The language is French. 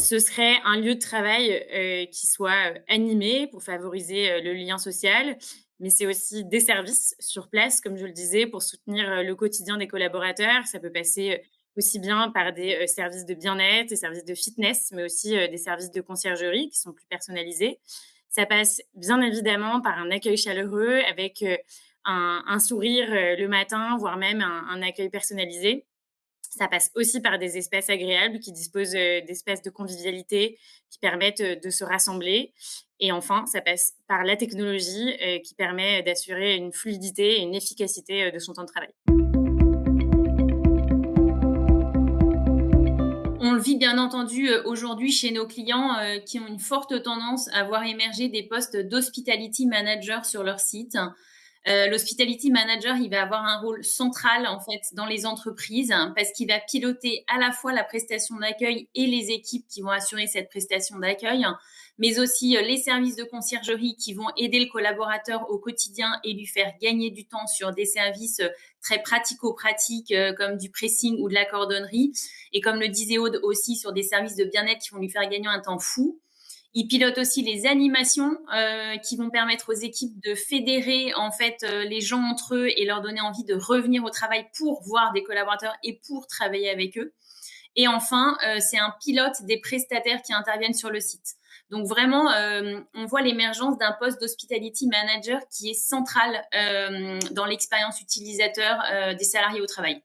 Ce serait un lieu de travail, qui soit, animé pour favoriser, le lien social, mais c'est aussi des services sur place, comme je le disais, pour soutenir, le quotidien des collaborateurs. Ça peut passer, aussi bien par des, services de bien-être, des services de fitness, mais aussi, des services de conciergerie qui sont plus personnalisés. Ça passe bien évidemment par un accueil chaleureux avec, un sourire, le matin, voire même un accueil personnalisé. Ça passe aussi par des espaces agréables qui disposent, d'espaces de convivialité qui permettent, de se rassembler et enfin, ça passe par la technologie, qui permet d'assurer une fluidité et une efficacité, de son temps de travail. On le vit bien entendu aujourd'hui chez nos clients qui ont une forte tendance à voir émerger des postes d'hospitality manager sur leur site. L'hospitality manager, il va avoir un rôle central en fait dans les entreprises parce qu'il va piloter à la fois la prestation d'accueil et les équipes qui vont assurer cette prestation d'accueil, mais aussi les services de conciergerie qui vont aider le collaborateur au quotidien et lui faire gagner du temps sur des services très pratico-pratiques comme du pressing ou de la cordonnerie. Et comme le disait Aude aussi, sur des services de bien-être qui vont lui faire gagner un temps fou. Il pilote aussi les animations qui vont permettre aux équipes de fédérer en fait les gens entre eux et leur donner envie de revenir au travail pour voir des collaborateurs et pour travailler avec eux. Et enfin, c'est un pilote des prestataires qui interviennent sur le site. Donc vraiment, on voit l'émergence d'un poste d'hospitality manager qui est central dans l'expérience utilisateur des salariés au travail.